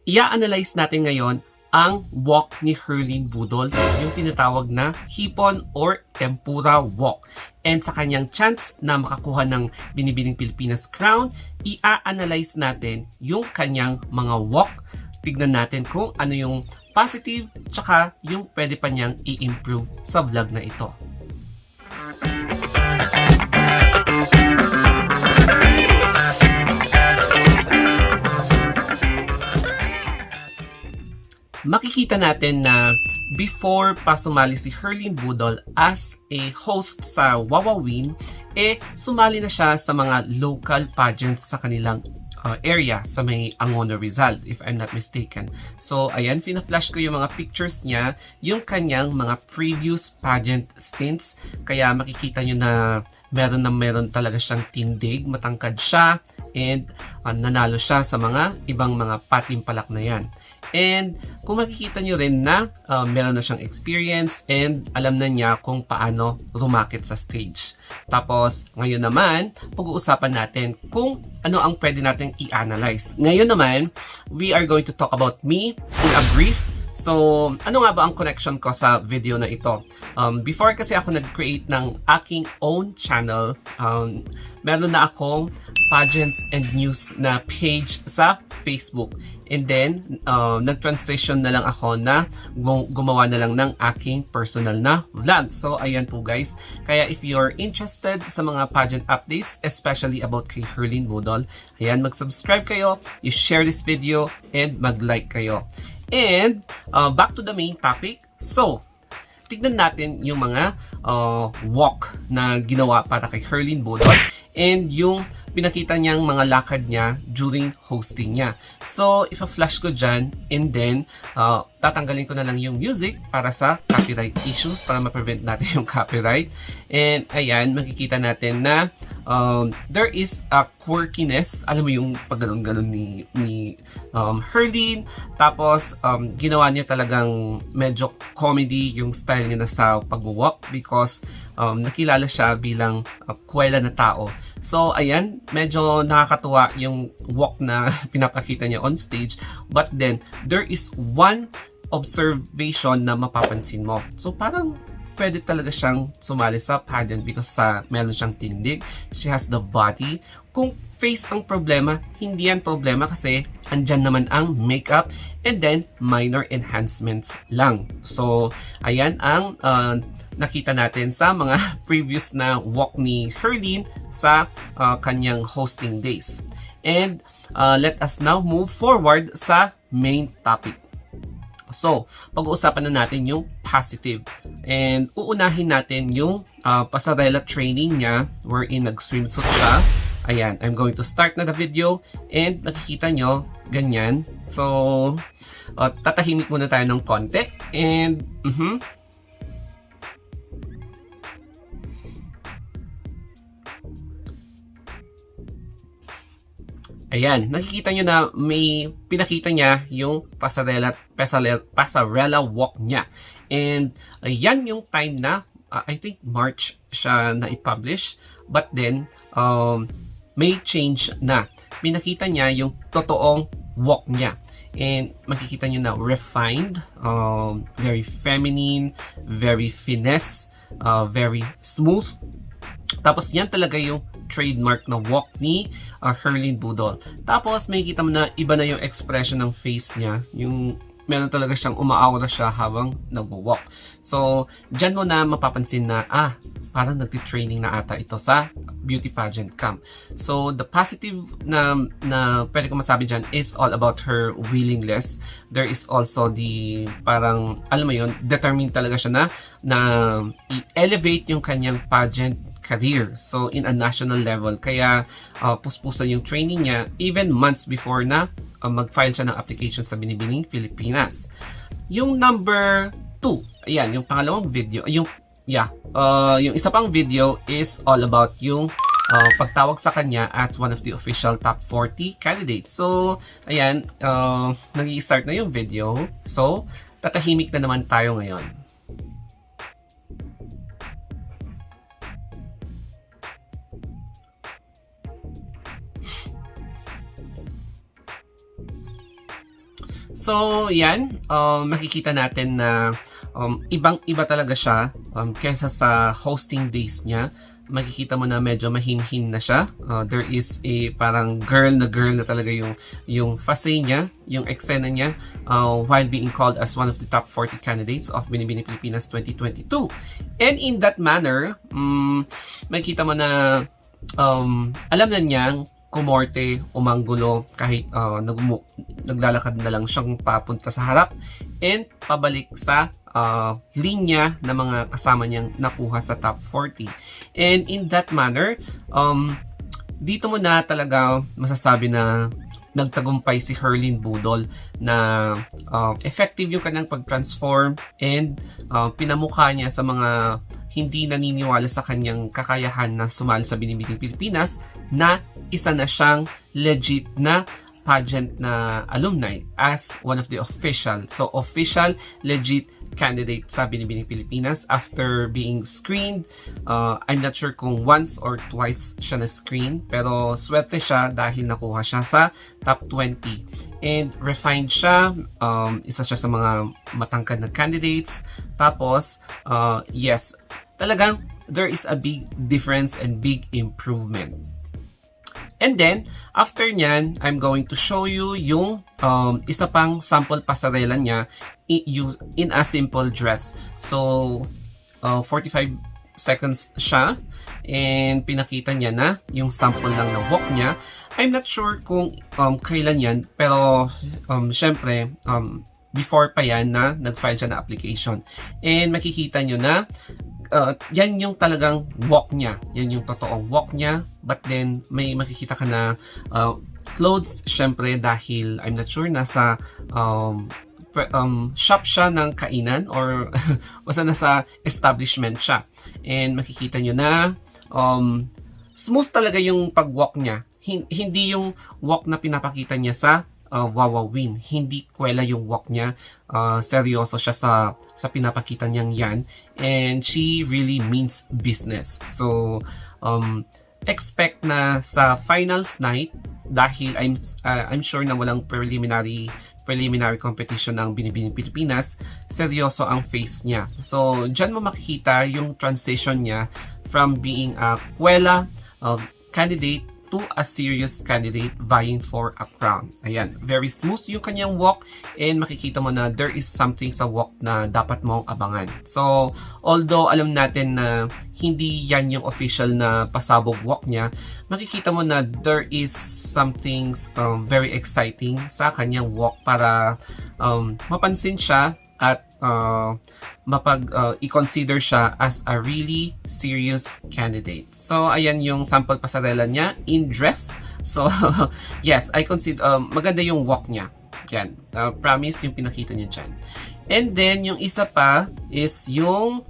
i-analyze natin ngayon ang walk ni Herlyn Budol, yung tinatawag na hipon or tempura walk. And sa kanyang chance na makakuha ng Binibining Pilipinas crown, i-analyze natin yung kanyang mga walk. Tignan natin kung ano yung positive tsaka yung pwede pa niyang i-improve sa vlog na ito. Makikita natin na before pa sumali si Herlyn Budol as a host sa Wawawin, sumali na siya sa mga local pageants sa kanilang area sa may Angono, Rizal, if I'm not mistaken. So, ayan, fina-flash ko yung mga pictures niya, yung kanyang mga previous pageant stints. Kaya makikita nyo na meron talaga siyang tindig, matangkad siya, and nanalo siya sa mga ibang mga patimpalak na yan. And kung makikita nyo rin na meron na siyang experience and alam na niya kung paano rumakit sa stage. Tapos ngayon naman, pag-uusapan natin kung ano ang pwede natin i-analyze. Ngayon naman, we are going to talk about me in a brief. So, ano nga ba ang connection ko sa video na ito? Before kasi ako nag-create ng aking own channel, meron na akong pageants and news na page sa Facebook. And then, nag-transition na lang ako na gumawa na lang ng aking personal na vlog. So, ayan po guys. Kaya if you're interested sa mga pageant updates, especially about kay Herlyn Budol, ayan, mag-subscribe kayo, you-share this video, and mag-like kayo. And, back to the main topic. So, tignan natin yung mga walk na ginawa para kay Herlyn Budol and yung pinakita niyang mga lakad niya during hosting niya. So, ipa-flash ko dyan and then tatanggalin ko na lang yung music para sa copyright issues para ma-prevent natin yung copyright. And ayan, makikita natin na there is a quirkiness. Alam mo yung paggalon-galon ni Herlyn. Tapos, ginawa niya talagang medyo comedy yung style niya na sa pag-walk because nakilala siya bilang kwela na tao. So, ayan, medyo nakakatuwa yung walk na pinapakita niya on stage. But then, there is one observation na mapapansin mo. So, parang pwede talaga siyang sumali sa pageant because meron siyang tindig. She has the body. Kung face ang problema, hindi yan problema kasi andyan naman ang makeup and then minor enhancements lang. So, ayan ang nakita natin sa mga previous na walk ni Herlyn sa kanyang hosting days. And let us now move forward sa main topic. So, pag-uusapan na natin yung positive. And uunahin natin yung pasarela training niya wherein nag-swimsuit siya. Ayan, I'm going to start na the video and nakikita nyo, ganyan. So, tatahimik muna tayo ng konti. And, ayan, nakikita nyo na may pinakita niya yung pasarela walk niya. And ayan yung time na, I think March siya na i-publish. But then, may change na. Pinakita niya yung totoong walk niya. And makikita nyo na refined, very feminine, very finesse, very smooth. Tapos yan talaga yung trademark na walk ni Herlyn Budol. Tapos makikita mo na iba na yung expression ng face niya. Yung meron talaga siyang umaaura siya habang nagwo-walk. So, dyan mo na mapapansin na, parang nagti-training na ata ito sa beauty pageant camp. So, the positive na pwede ko masabi dyan is all about her willingness. There is also the, parang, alam mo yun, determined talaga siya na i-elevate yung kanyang pageant career. So, in a national level. Kaya, puspusan yung training niya even months before na mag-file siya ng application sa Binibining Pilipinas. Yung number 2, ayan, yung pangalawang video, yung isa pang video is all about yung pagtawag sa kanya as one of the official top 40 candidates. So, ayan, nag-i-start na yung video. So, tatahimik na naman tayo ngayon. So, yan. Makikita natin na ibang-iba talaga siya kesa sa hosting days niya. Makikita mo na medyo mahinhin na siya. There is a parang girl na talaga yung face niya, yung eksena niya, while being called as one of the top 40 candidates of Binibini Pilipinas 2022. And in that manner, makikita mo na alam na niyang kumorte, umanggulo kahit naglalakad na lang siyang papunta sa harap and pabalik sa linya na mga kasama niyang nakuha sa top 40. And in that manner, dito mo na talaga masasabi na nagtagumpay si Herlyn Budol na effective yung kanyang pag-transform and pinamukha niya sa mga hindi naniniwala sa kanyang kakayahan na sumali sa Binibining Pilipinas na isa na siyang legit na pageant na alumni as one of the official legit candidate sa Binibining Pilipinas after being screened. I'm not sure kung once or twice siya na-screen, pero swerte siya dahil nakuha siya sa top 20. And refined siya, isa siya sa mga matangkad na candidates. Tapos, yes, talagang there is a big difference and big improvement. And then, after nyan, I'm going to show you yung isa pang sample pasarela niya in a simple dress. So, 45 seconds siya and pinakita niya na yung sample lang ng walk niya. I'm not sure kung kailan yan, pero syempre, before pa yan na nag-file siya na application. And makikita nyo na yan yung talagang walk niya. Yan yung totoong walk niya. But then, may makikita ka na clothes, syempre, dahil I'm not sure, nasa shop siya ng kainan or basta nasa establishment siya. And makikita nyo na smooth talaga yung pag-walk niya. Hindi yung walk na pinapakita niya sa Wawawin. Hindi kwela yung walk niya. Seryoso siya sa pinapakita niyang yan. And she really means business. So, expect na sa finals night, dahil I'm sure na walang preliminary competition ng Binibining Pilipinas, seryoso ang face niya. So, dyan mo makikita yung transition niya from being a kwela candidate to a serious candidate vying for a crown. Ayan, very smooth yung kanyang walk and makikita mo na there is something sa walk na dapat mong abangan. So, although alam natin na hindi yan yung official na pasabog walk niya, makikita mo na there is something very exciting sa kanyang walk para mapansin siya at i-consider siya as a really serious candidate. So, ayan yung sample pasarela niya in dress. So, yes, I consider maganda yung walk niya. Yan, promise yung pinakita niya dyan. And then, yung isa pa is yung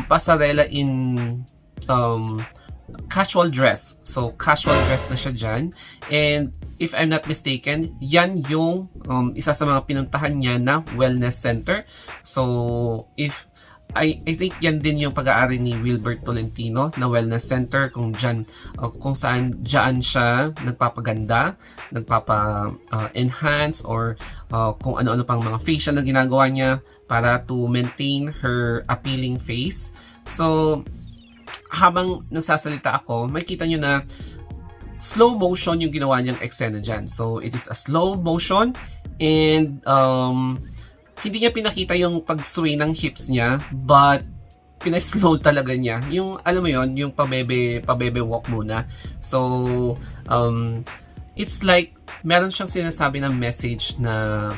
pasarela in casual dress. So, casual dress na siya dyan. And if I'm not mistaken, yan yung isa sa mga pinuntahan niya na wellness center. So, I think yan din yung pag-aari ni Wilbert Tolentino na wellness center kung saan dyan siya nagpapaganda, nagpapa-enhance or kung ano-ano pang mga facial na ginagawa niya para to maintain her appealing face. So, habang nagsasalita ako, makikita nyo na slow motion yung ginawa niyang eksena dyan. So, it is a slow motion and hindi niya pinakita yung pag-sway ng hips niya, but pinaslow talaga niya. Yung, alam mo yon, yung pabebe walk muna. So, it's like, meron siyang sinasabi ng message na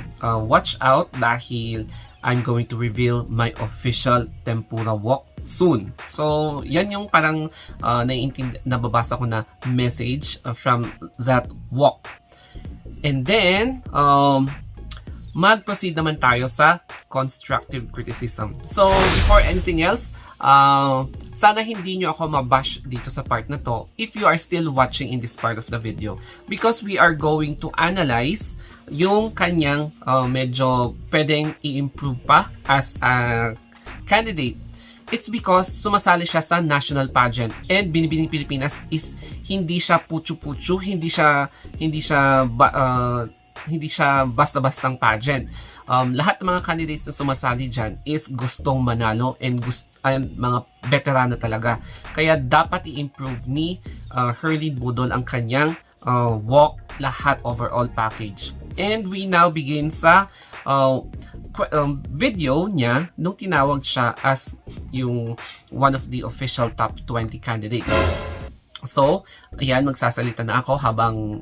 watch out dahil I'm going to reveal my official tempura walk soon. So, yan yung parang nababasa ko na message from that walk. And then, mag-proceed naman tayo sa constructive criticism. So, before anything else, sana hindi nyo ako mabash dito sa part na to if you are still watching in this part of the video. Because we are going to analyze yung kanyang medyo pwedeng i-improve pa as a candidate. It's because sumasali siya sa national pageant and Binibining Pilipinas is hindi siya putsu-putsu, hindi siya hindi siya basta-bastang pageant. Lahat ng mga candidates na sumasali dyan is gustong manalo and mga veterano talaga. Kaya dapat i-improve ni Herlyn Budol ang kanyang walk, lahat overall package. And we now begin sa video niya nung tinawag siya as yung one of the official top 20 candidates. So, ayan, magsasalita na ako habang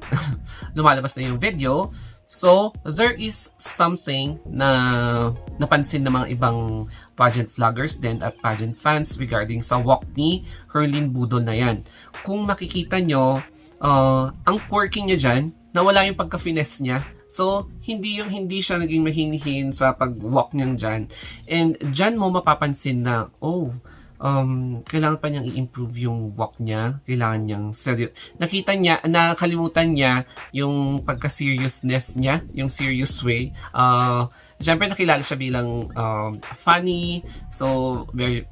lumalabas na yung video. So, there is something na napansin ng mga ibang pageant vloggers din at pageant fans regarding sa walk ni Herlyn Budol na yan. Kung makikita nyo, ang quirking niya dyan, nawala yung pagka-finesse niya. So, hindi siya naging mahinihin sa pag-walk niya dyan. And dyan mo mapapansin na, kailangan pa niyang i-improve yung walk niya. Kailangan niyang nakalimutan niya yung pagka-seriousness niya, yung serious way. Siyempre nakilala siya bilang funny, so very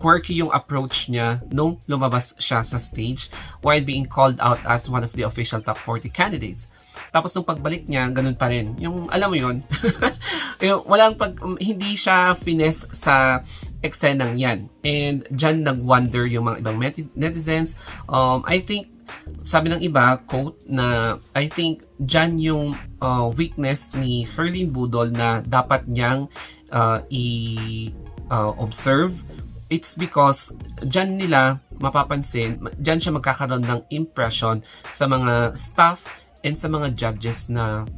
quirky yung approach niya nung lumabas siya sa stage while being called out as one of the official top 40 candidates. Tapos nung pagbalik niya, ganun pa rin. Yung, alam mo yun, hindi siya finesse sa eksenang yan. And dyan nag-wonder yung mga ibang netizens. I think, sabi ng iba, quote, na I think dyan yung weakness ni Herlyn Budol na dapat niyang i-observe. It's because dyan nila mapapansin, dyan siya magkakaroon ng impression sa mga staff and sa mga judges na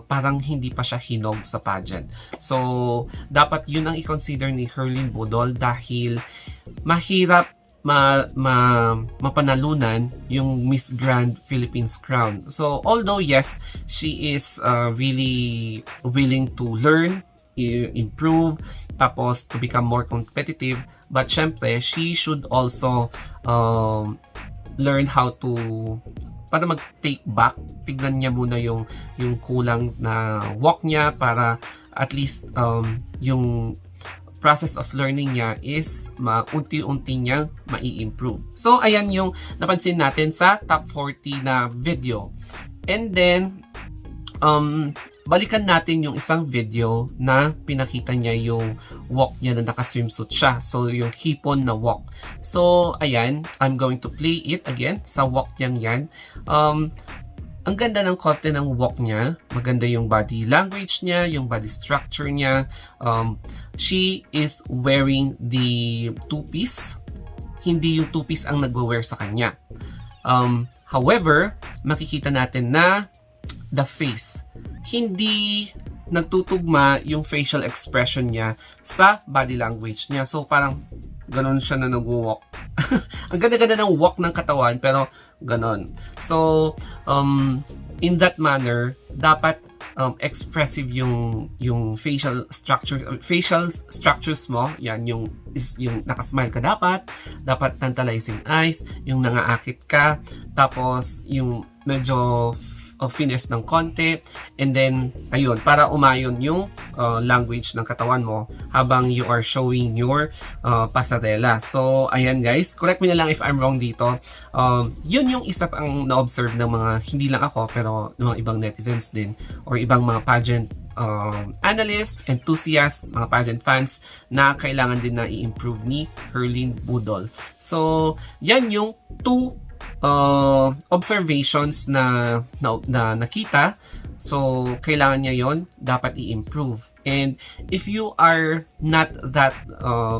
parang hindi pa siya hinog sa pageant. So, dapat yun ang i-consider ni Herlyn Budol dahil mahirap mapanalunan yung Miss Grand Philippines crown. So, although yes, she is really willing to learn, improve, tapos to become more competitive, but syempre, she should also learn how to para mag-take back, tignan niya muna yung kulang na walk niya para at least yung process of learning niya is unti-unti niyang mai-improve. So, ayan yung napansin natin sa top 40 na video. And then, balikan natin yung isang video na pinakita niya yung walk niya na naka-swimsuit siya. So, yung hipon na walk. So, ayan. I'm going to play it again sa walk niyang yan. Ang ganda ng konti ng walk niya. Maganda yung body language niya, yung body structure niya. She is wearing the two-piece. Hindi yung two-piece ang nagwe-wear sa kanya. However, makikita natin na the face, hindi nagtutugma yung facial expression niya sa body language niya. So, parang ganon siya na nag-walk. Ang ganda-ganda ng walk ng katawan, pero ganon. So, in that manner, dapat expressive yung facial structures mo. Yan, yung nakasmile ka dapat tantalizing eyes, yung nangaakit ka, tapos yung medyo finesse ng konti, and then ayun, para umayon yung language ng katawan mo habang you are showing your pasarela. So ayan guys, correct me na lang if I'm wrong dito. Yun yung isa pang na-observe ng mga, hindi lang ako pero ng mga ibang netizens din or ibang mga pageant analyst, enthusiast, mga pageant fans na kailangan din na i-improve ni Herlyn Budol. So yan yung two observations na nakita. So, kailangan niya yon, dapat i-improve. And if you are not that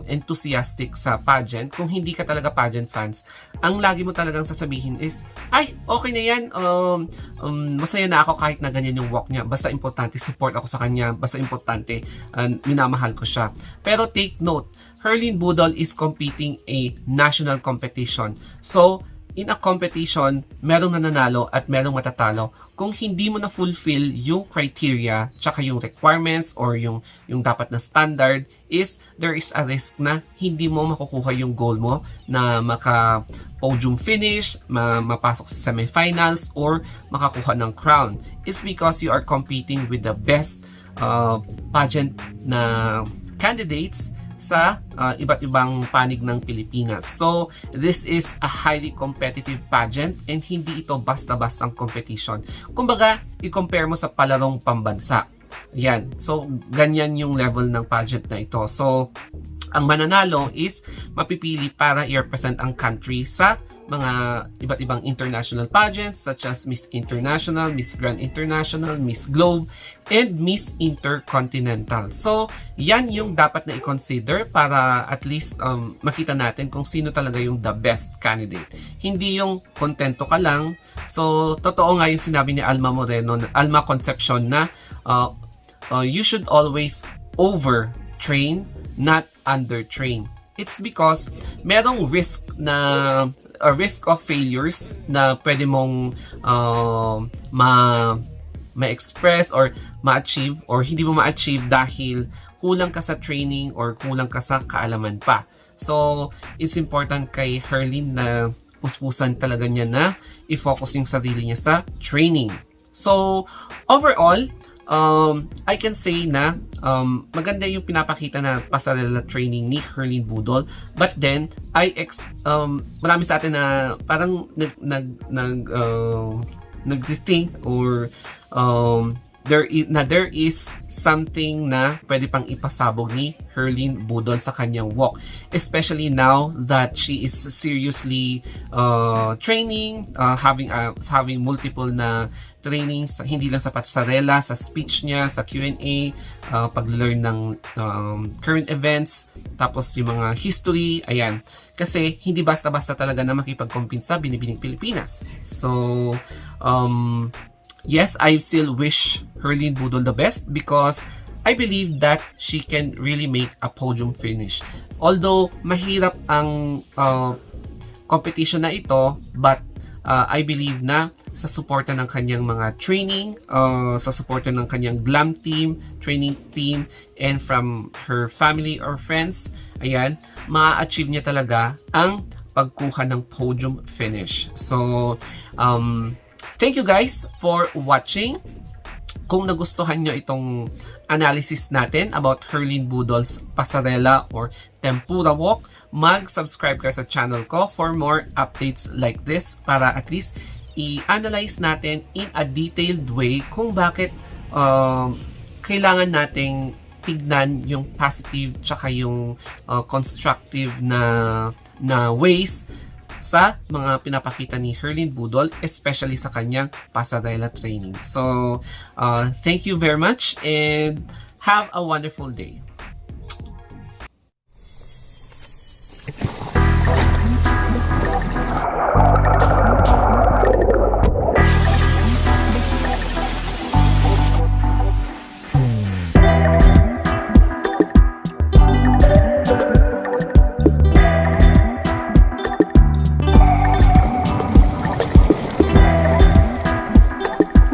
enthusiastic sa pageant, kung hindi ka talaga pageant fans, ang lagi mo talagang sasabihin is, ay, okay na yan, masaya na ako kahit na ganyan yung walk niya, basta importante, support ako sa kanya, basta importante, minamahal ko siya. Pero take note, Herlyn Budol is competing a national competition. So, in a competition, merong nananalo at merong matatalo. Kung hindi mo na fulfill yung criteria, tsaka yung requirements or yung dapat na standard, is there is a risk na hindi mo makukuha yung goal mo na maka-podium finish, mapasok sa semifinals, or makakuha ng crown. It's because you are competing with the best pageant na candidates sa iba't ibang panig ng Pilipinas. So, this is a highly competitive pageant and hindi ito basta-bastang competition. Kumbaga, i-compare mo sa palarong pambansa. Yan. So, ganyan yung level ng pageant na ito. So, ang mananalo is mapipili para i-represent ang country sa mga iba't ibang international pageants such as Miss International, Miss Grand International, Miss Globe, and Miss Intercontinental. So, yan yung dapat na i-consider para at least makita natin kung sino talaga yung the best candidate. Hindi yung kontento ka lang. So, totoo nga yung sinabi ni Alma Moreno, Alma Concepcion na you should always over-train, not under-train. It's because merong risk of failures na pwede mong ma-express or ma-achieve or hindi mo ma-achieve dahil kulang ka sa training or kulang ka sa kaalaman pa. So, it's important kay Herlyn na puspusan talaga niya na i-focus yung sarili niya sa training. So, overall, I can say na maganda yung pinapakita na pasarela training ni Herlyn Budol, but then marami sa atin na parang nag-think or there is something na pwede pang ipasabog ni Herlyn Budol sa kanyang walk, especially now that she is seriously training, having multiple na trainings, hindi lang sa pasarela, sa speech niya, sa Q&A, pag-learn ng current events, tapos yung mga history, ayan. Kasi hindi basta-basta talaga na makipag-compete sa Binibining Pilipinas. So, yes, I still wish Herlyn Budol the best because I believe that she can really make a podium finish. Although, mahirap ang competition na ito, but I believe na sa suporta ng kanyang mga training, sa suporta ng kanyang glam team, training team, and from her family or friends, ayan, ma-achieve niya talaga ang pagkuha ng podium finish. So, thank you guys for watching. Kung nagustuhan nyo itong analysis natin about Herlyn Budol's pasarela or tempura walk, mag-subscribe ka sa channel ko for more updates like this para at least i-analyze natin in a detailed way kung bakit kailangan nating tignan yung positive tsaka yung constructive na ways sa mga pinapakita ni Herlyn Budol, especially sa kanyang pasarela training. So, thank you very much and have a wonderful day.